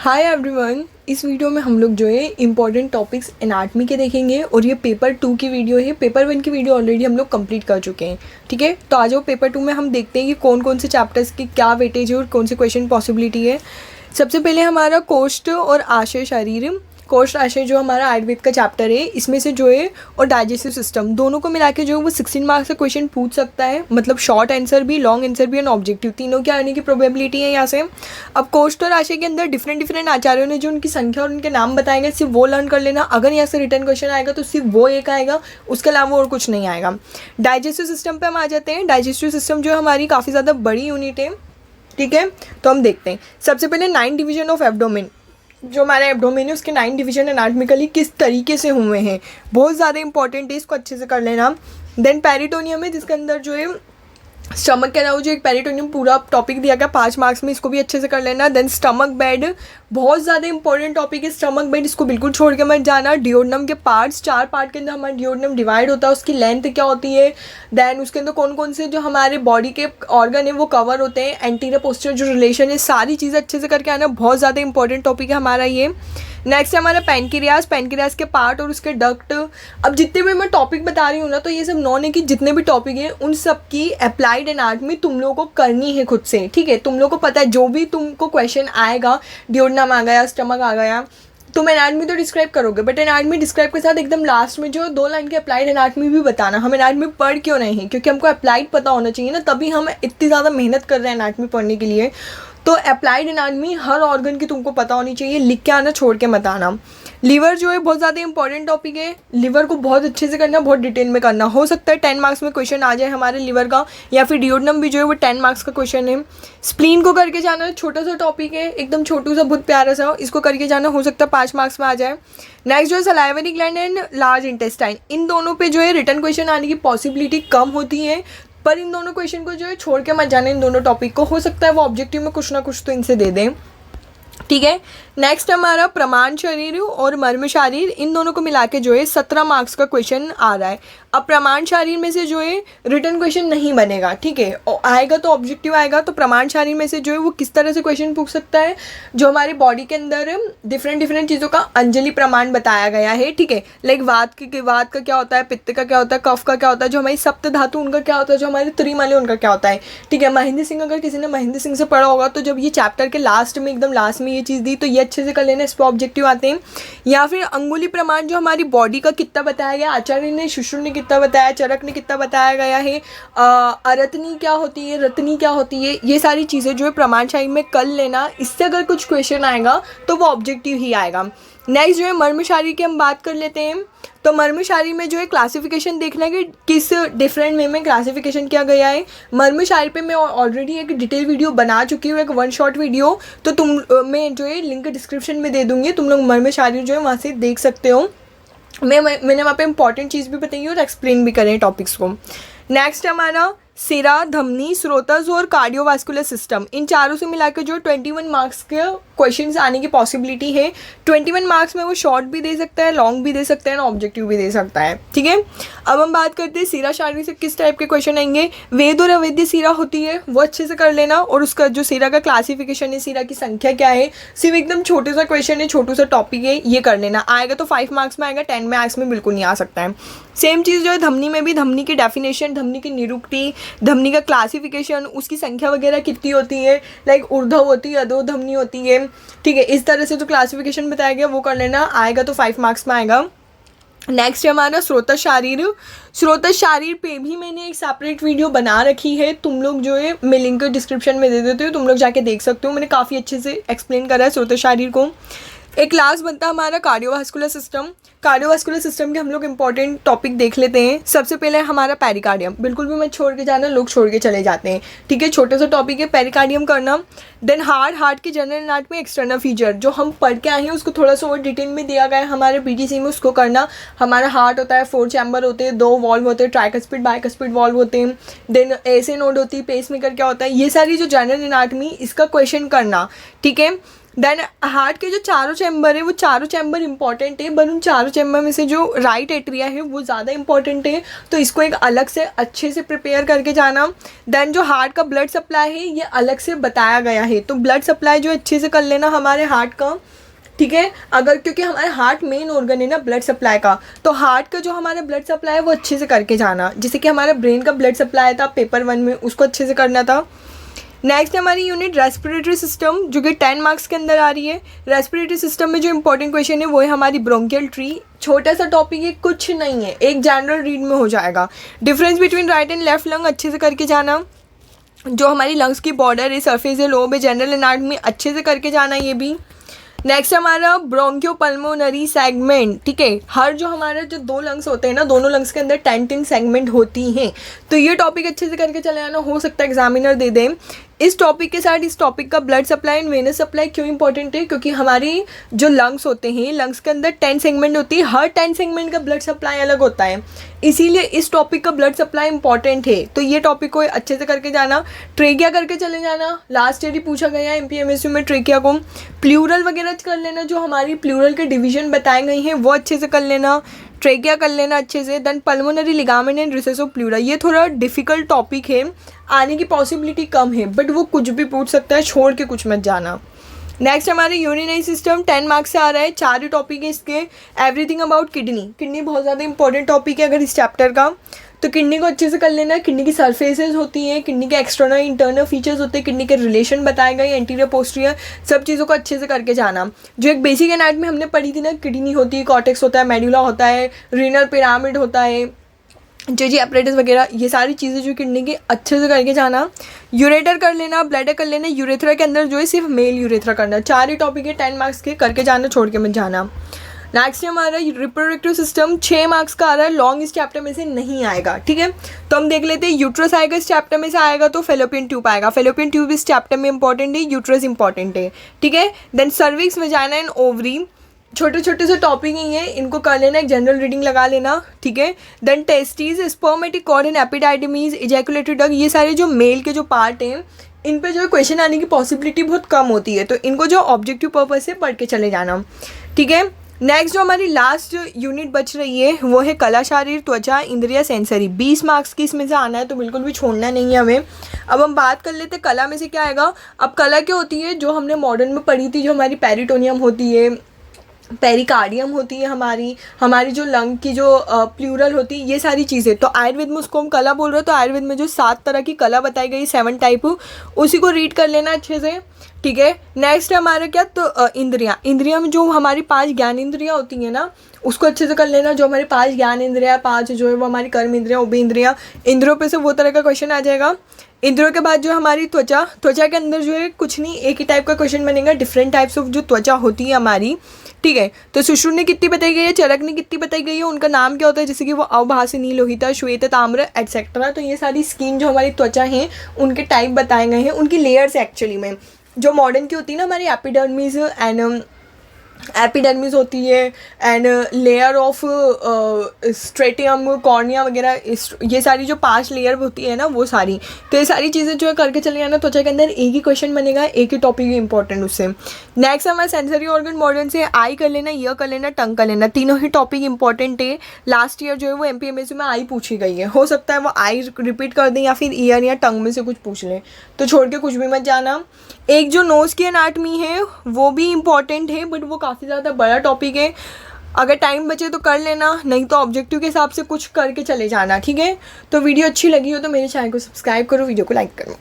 Hi everyone, इस video में हम लोग जो है इम्पॉर्टेंट टॉपिक्स एनाटमी के देखेंगे और ये पेपर 2 की वीडियो है। पेपर 1 की वीडियो ऑलरेडी हम लोग कंप्लीट कर चुके हैं। ठीक है, तो आ जाओ पेपर 2 में हम देखते हैं कि कौन कौन से चैप्टर्स की क्या वेटेज है और कौन से क्वेश्चन पॉसिबिलिटी है। सबसे पहले हमारा कोष्ठ और आशय शरीर। कोष्ठ आशय जो हमारा आयुर्वेद का चैप्टर है, इसमें से जो है और डाइजेस्टिव सिस्टम दोनों को मिला के जो है वो 16 मार्क्स का क्वेश्चन पूछ सकता है। मतलब शॉर्ट आंसर भी, लॉन्ग आंसर भी और ऑब्जेक्टिव तीनों के आने की प्रोबेबिलिटी है यहाँ से। अब कोष्ठ और आशय के अंदर डिफरेंट आचार्यों ने जो उनकी संख्या और उनके नाम बताएंगे, सिर्फ वो लर्न कर लेना। अगर यहाँ से रिटर्न क्वेश्चन आएगा तो सिर्फ वो एक आएगा, उसके अलावा और कुछ नहीं आएगा। डाइजेस्टिव सिस्टम पे हम आ जाते हैं। डाइजेस्टिव सिस्टम जो हमारी काफ़ी ज़्यादा बड़ी यूनिट है। ठीक है, तो हम देखते हैं। सबसे पहले 9 डिवीजन ऑफ एब्डोमेन, जो हमारे एब्डोमेन है उसके 9 डिवीजन एनाटमिकली किस तरीके से हुए हैं, बहुत ज़्यादा इंपॉर्टेंट है, इसको अच्छे से कर लेना। देन पेरिटोनियम है, जिसके अंदर जो है स्टमक के अलावा जो एक पेरिटोनियम पूरा टॉपिक दिया गया 5 मार्क्स में, इसको भी अच्छे से कर लेना। देन स्टमक बेड, बहुत ज़्यादा इंपॉर्टेंट टॉपिक है स्टमक बेड, इसको बिल्कुल छोड़ के मत जाना। डिओडनम के पार्ट्स, 4 पार्ट के अंदर हमारा डिओडनम डिवाइड होता है, उसकी लेंथ क्या होती है। देन उसके अंदर कौन कौन से जो हमारे बॉडी के ऑर्गन है वो कवर होते हैं, एंटीरियर पोस्टीरियर जो रिलेशन है, सारी चीज़ें अच्छे से करके आना। बहुत ज़्यादा इंपॉर्टेंट टॉपिक है हमारा ये। नेक्स्ट है हमारा पैनक्रियाज, पैनक्रियाज के पार्ट और उसके डक्ट। अब जितने भी मैं टॉपिक बता रही हूँ ना, तो ये सब नॉन है कि जितने भी टॉपिक हैं उन सब की अप्लाइड एनाटमी तुम लोगों को करनी है खुद से। ठीक है, तुम लोगों को पता है जो भी तुमको क्वेश्चन आएगा, डिओडनम आ गया, स्टमक आ गया, तुम एनाटमी तो डिस्क्राइब करोगे, बट एनाटमी डिस्क्राइब के साथ एकदम लास्ट में जो 2 लाइन के अप्लाइड एनाटमी भी बताना। हम एनाटमी पढ़ क्यों नहीं है, क्योंकि हमको अप्लाइड पता होना चाहिए ना, तभी हम इतनी ज़्यादा मेहनत कर रहे हैं एनाटमी पढ़ने के लिए। तो अप्लाइड एनाटमी हर ऑर्गन की तुमको पता होनी चाहिए, लिख के आना, छोड़ के मत आना। लीवर जो है बहुत ज़्यादा इंपॉर्टेंट टॉपिक है, लीवर को बहुत अच्छे से करना, बहुत डिटेल में करना। हो सकता है 10 मार्क्स में क्वेश्चन आ जाए हमारे लीवर का, या फिर डिओडनम भी जो है वो 10 मार्क्स का क्वेश्चन है। स्प्लीन को करके जाना, छोटा सा टॉपिक है, एकदम छोटू सा, बहुत प्यारा सा, इसको करके जाना, हो सकता है 5 मार्क्स में आ जाए। नेक्स्ट जो है salivary gland and large intestine, इन दोनों पे जो है रिटर्न क्वेश्चन आने की पॉसिबिलिटी कम होती है, पर इन दोनों क्वेश्चन को जो है छोड़ के मत जाना। इन दोनों टॉपिक को हो सकता है वो ऑब्जेक्टिव में कुछ ना कुछ तो इनसे दे दें। ठीक है, नेक्स्ट हमारा प्रमाण शरीर और मर्म शरीर, इन दोनों को मिला के जो है 17 मार्क्स का क्वेश्चन आ रहा है। अब प्रमाण शरीर में से जो है रिटर्न क्वेश्चन नहीं बनेगा, ठीक है, और आएगा तो ऑब्जेक्टिव आएगा। तो प्रमाण शरीर में से जो है वो किस तरह से क्वेश्चन पूछ सकता है, जो हमारी बॉडी के अंदर डिफरेंट चीज़ों का अंजलि प्रमाण बताया गया है। ठीक है, लाइक वात का क्या होता है, पित्त का क्या होता है, कफ का क्या होता है, जो हमारी सप्त धातु उनका क्या होता है, जो हमारे त्रिमल उनका क्या होता है। ठीक है, महेंद्र सिंह, अगर किसी ने महेंद्र सिंह से पढ़ा होगा तो जब ये चैप्टर के लास्ट में, एकदम लास्ट में ये चीज़ दी, तो ये अच्छे से कर लेना, इस पर ऑब्जेक्टिव आते हैं। या फिर अंगुली प्रमाण, जो हमारी बॉडी का कितना बताया गया, आचार्य ने, शिशु ने कितना बताया, चरक ने कितना बताया गया है, अरतनी क्या होती है, रत्नी क्या होती है, ये सारी चीज़ें जो है प्रमाण शरीर में कर लेना। इससे अगर कुछ क्वेश्चन आएगा तो वो ऑब्जेक्टिव ही आएगा। नेक्स्ट जो है मर्म शरीर की हम बात कर लेते हैं। तो मर्म शरीर में जो है क्लासिफिकेशन देखना है कि किस डिफरेंट वे में क्लासिफिकेशन किया गया है। मर्म शरीर पे मैं ऑलरेडी एक डिटेल वीडियो बना चुकी हूँ, एक 1 शॉट वीडियो, तो मैं जो है लिंक डिस्क्रिप्शन में दे दूँगी, तुम लोग मर्म शरीर जो है वहाँ से देख सकते हो। मैंने वहाँ पे इंपॉर्टेंट चीज़ भी बताई और एक्सप्लेन भी करें टॉपिक्स को। नेक्स्ट हमारा सिरा, धमनी, स्रोतस और कार्डियोवास्कुलर सिस्टम, इन चारों से मिलाकर जो 21 मार्क्स के क्वेश्चंस आने की पॉसिबिलिटी है। 21 मार्क्स में वो शॉर्ट भी दे सकता है, लॉन्ग भी दे सकता है, ऑब्जेक्टिव भी दे सकता है। ठीक है, अब हम बात करते हैं सिरा शारीर से किस टाइप के क्वेश्चन आएंगे। वेद और अवेद्य सिरा होती है, वो अच्छे से कर लेना, और उसका जो सिरा का क्लासिफिकेशन है, सिरा की संख्या क्या है, सिर्फ एकदम छोटे सा क्वेश्चन है, छोटू सा टॉपिक है, ये कर लेना। आएगा तो 5 मार्क्स में आएगा, 10 मार्क्स में बिल्कुल नहीं आ सकता है। सेम चीज़ जो है धमनी में भी, धमनी की डेफिनेशन, धमनी की निरुक्ति, धमनी का क्लासिफिकेशन, उसकी संख्या वगैरह कितनी होती है, लाइक ऊर्ध्व होती है, अधो धमनी होती है। ठीक है, इस तरह से जो क्लासिफिकेशन बताया गया वो कर लेना, आएगा तो 5 मार्क्स में आएगा। नेक्स्ट है हमारा स्रोतस शारीर। स्रोतस शारीर पे भी मैंने एक सेपरेट वीडियो बना रखी है, तुम लोग जो है मैं लिंक डिस्क्रिप्शन में दे देती हूँ, तुम लोग जाके देख सकते हो। मैंने काफ़ी अच्छे से एक्सप्लेन करा है स्रोतस शारीर को। एक लास्ट बनता है हमारा कार्डियोवास्कुलर सिस्टम। कार्डियोवास्कुलर सिस्टम के हम लोग इंपॉर्टेंट टॉपिक देख लेते हैं। सबसे पहले हमारा पेरिकार्डियम, बिल्कुल भी मत छोड़ के जाना, लोग छोड़ के चले जाते हैं। ठीक है, छोटे सा टॉपिक है, पेरिकार्डियम करना। देन हार्ट की जनरल एनाटमी, एक्सटर्नल फीचर, जो हम पढ़ के आए हैं उसको थोड़ा सा और डिटेल में दिया गया है हमारे पीटीसी में, उसको करना। हमारा हार्ट होता है, 4 चैम्बर होते हैं, 2 वॉल्व होते हैं, ट्राइकस्पिड बाइकस्पिड वॉल्व होते हैं। देन ऐसे नोड होती है, पेस मेकर क्या होता है, ये सारी जो जनरल एनाटमी, इसका क्वेश्चन करना। ठीक है, देन हार्ट के जो चारों चैम्बर है वो चारों चैम्बर इंपॉर्टेंट है, पर उन चारों चैम्बर में से जो राइट एट्रिया है वो ज़्यादा इंपॉर्टेंट है, तो इसको एक अलग से अच्छे से प्रिपेयर करके जाना। देन जो हार्ट का ब्लड सप्लाई है ये अलग से बताया गया है, तो ब्लड सप्लाई जो अच्छे से कर लेना हमारे हार्ट का, ठीक है। अगर क्योंकि हमारे हार्ट मेन ऑर्गन है ना ब्लड सप्लाई का, तो हार्ट का जो हमारा ब्लड सप्लाई है वो अच्छे से करके जाना, जैसे कि हमारा ब्रेन का ब्लड सप्लाई था पेपर 1 में, उसको अच्छे से करना था। नेक्स्ट हमारी यूनिट रेस्पिरेटरी सिस्टम, जो कि 10 मार्क्स के अंदर आ रही है। रेस्पिरेटरी सिस्टम में जो इंपॉर्टेंट क्वेश्चन है वो है हमारी ब्रोंकियल ट्री। छोटा सा टॉपिक है, कुछ नहीं है, एक जनरल रीड में हो जाएगा। Difference between right and left lung अच्छे से करके जाना। जो हमारी लंग्स की बॉर्डर है, सरफेस है, लोब है, जनरल एनाटॉमी अच्छे से करके जाना ये भी। नेक्स्ट हमारा ब्रोंकियोपल्मोनरी सेगमेंट, ठीक है। हर जो हमारा जो 2 लंग्स होते हैं ना, दोनों लंग्स के अंदर 10 सेगमेंट होती हैं, तो ये टॉपिक अच्छे से करके चले आना, हो सकता है एग्जामिनर दे दें। इस टॉपिक के साथ इस टॉपिक का blood supply and venous supply क्यों इंपॉर्टेंट है, क्योंकि हमारी जो लंग्स होते हैं, लंग्स के अंदर 10 सेगमेंट होती है, हर 10 सेगमेंट का ब्लड सप्लाई अलग होता है, इसीलिए इस टॉपिक का ब्लड सप्लाई इंपॉर्टेंट है, तो ये टॉपिक को अच्छे से करके जाना। ट्रेकिया करके चले जाना, लास्ट ईयर ही पूछा गया है MPMSU में ट्रेकिया को। प्लूरल वगैरह कर लेना, जो हमारी प्लूरल के डिवीजन बताए गए हैं वो अच्छे से कर लेना, ट्रेकिया कर लेना अच्छे से। Then pulmonary ligament and recess of pleura, ये थोड़ा डिफिकल्ट टॉपिक है, आने की पॉसिबिलिटी कम है, बट वो कुछ भी पूछ सकता है, छोड़ के कुछ मत जाना। नेक्स्ट हमारे यूरिनरी सिस्टम 10 मार्क्स से आ रहा है, 4 ही टॉपिक है इसके। एवरीथिंग अबाउट किडनी, किडनी बहुत ज़्यादा इंपॉर्टेंट टॉपिक है अगर इस चैप्टर का, तो किडनी को अच्छे से कर लेना है। किडनी की सरफेसेस होती हैं, किडनी के एक्सटर्नल इंटरनल फीचर्स होते हैं, किडनी के रिलेशन बताए गए, एंटीरियर पोस्टीरियर, सब चीज़ों को अच्छे से करके जाना। जो एक बेसिक एनाटॉमी हमने पढ़ी थी ना, किडनी होती है, कॉर्टेक्स होता है, मेडुला होता है, रीनल पिरामिड होता है, जी अपरेटस वगैरह, ये सारी चीज़ें जो किडनी की अच्छे से करके जाना। यूरेटर कर लेना, ब्लैडर कर लेना। यूरेथ्रा के अंदर जो है सिर्फ मेल यूरेथ्रा करना। 4 ही टॉपिक है 10 मार्क्स के, करके जाना, छोड़ के मत जाना। नेक्स्ट हमारा रिप्रोडक्टिव सिस्टम 6 मार्क्स का आ रहा है, लॉन्ग इस चैप्टर में से नहीं आएगा, ठीक है। तो हम देख लेते हैं, यूट्रस आएगा इस चैप्टर में से, आएगा तो फेलोपियन ट्यूब आएगा। फेलोपियन ट्यूब इस चैप्टर में इंपॉर्टेंट है, यूट्रस इंपॉर्टेंट है, ठीक है। Then cervix, vagina and ovary, छोटे छोटे से टॉपिक ही हैं, इनको कर लेना, एक जनरल रीडिंग लगा लेना, ठीक है। Then testis, spermatic cord and epididymis, ejaculatory duct, ये सारे जो मेल के जो पार्ट हैं, इन पे जो क्वेश्चन आने की पॉसिबिलिटी बहुत कम होती है, तो इनको जो ऑब्जेक्टिव पर्पज से पढ़ के चले जाना, ठीक है। नेक्स्ट जो हमारी लास्ट यूनिट बच रही है वो है कला, शारीर, त्वचा, इंद्रिया, सेंसरी। 20 मार्क्स की इसमें से आना है, तो बिल्कुल भी छोड़ना नहीं है हमें। अब हम बात कर लेते हैं कला में से क्या आएगा। अब कला क्या होती है, जो हमने मॉडर्न में पढ़ी थी, जो हमारी पेरिटोनियम होती है, पेरिकार्डियम होती है, हमारी जो लंग की जो प्लूरल होती है, ये सारी चीज़ें, तो आयुर्वेद में उसको हम कला बोल रहे हो। तो आयुर्वेद में जो 7 तरह की कला बताई गई, 7 टाइप, उसी को रीड कर लेना अच्छे से, ठीक है। नेक्स्ट हमारा क्या, तो इंद्रिया में जो हमारी 5 ज्ञान इंद्रियाँ होती हैं ना, उसको अच्छे से कर लेना। जो हमारी 5 ज्ञान इंद्रिया, 5 जो है वो हमारी कर्म इंद्रिया, उभय इंद्रिया, इंद्रियों पे से वो तरह का क्वेश्चन आ जाएगा। इंद्रियों के बाद जो हमारी त्वचा, त्वचा के अंदर जो है कुछ नहीं, एक ही टाइप का क्वेश्चन बनेगा, डिफरेंट टाइप्स ऑफ जो त्वचा होती है हमारी, ठीक है। तो सुश्रुत ने कितनी बताई गई है, चरक ने कितनी बताई गई है, उनका नाम क्या होता है, जैसे कि वो अवभासिनी, लोहिता, श्वेत, ताम्र एटसेट्रा। तो ये सारी स्किन जो हमारी त्वचा है उनके टाइप बताए गए हैं, उनकी लेयर्स एक्चुअली में। जो मॉडर्न की होती है ना हमारी एपिडर्मिस एंड एपिडर्मिस होती है, एंड लेयर ऑफ स्ट्रेटियम, कॉर्निया वगैरह, ये सारी जो 5 लेयर होती है ना वो सारी, तो ये सारी चीज़ें जो है करके चले जाना। त्वचा के अंदर एक ही क्वेश्चन बनेगा, एक ही टॉपिक इंपॉर्टेंट उससे। नेक्स्ट हमारा सेंसरी ऑर्गन मॉडर्न से आई कर लेना, ईयर कर लेना, टंग कर लेना, तीनों ही टॉपिक इंपॉर्टेंट है। लास्ट ईयर जो है वो MPMSU में आई पूछी गई है, हो सकता है वो आई रिपीट कर दें या फिर ईयर या टंग में से कुछ पूछ लें, तो छोड़ के कुछ भी मत जाना। एक जो नोज़ की एनाटमी है वो भी इम्पॉर्टेंट है, बट वो काफ़ी ज़्यादा बड़ा टॉपिक है, अगर टाइम बचे तो कर लेना, नहीं तो ऑब्जेक्टिव के हिसाब से कुछ करके चले जाना, ठीक है। तो वीडियो अच्छी लगी हो तो मेरे चैनल को सब्सक्राइब करो, वीडियो को लाइक करो।